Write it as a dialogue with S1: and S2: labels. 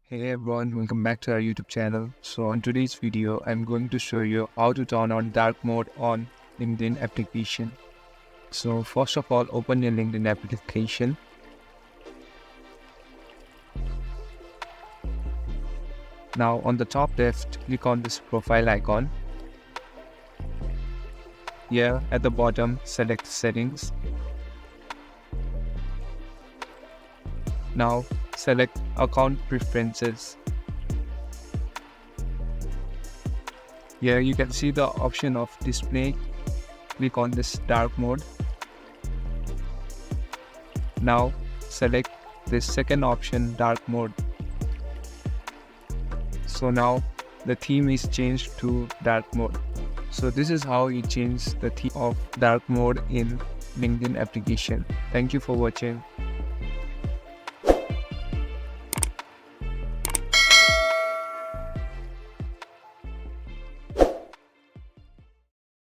S1: Hey everyone, welcome back to our YouTube channel. So on today's video, I'm going to show you how to turn on dark mode on LinkedIn application. So first of all, open your LinkedIn application. Now on the top left, click on this profile icon. Here at the bottom, select settings. Now select account preferences. Here you can see the option of display. Click on this dark mode. Now select this second option, dark mode. So now the theme is changed to dark mode. So this is how you change the theme of dark mode in LinkedIn application. Thank you for watching.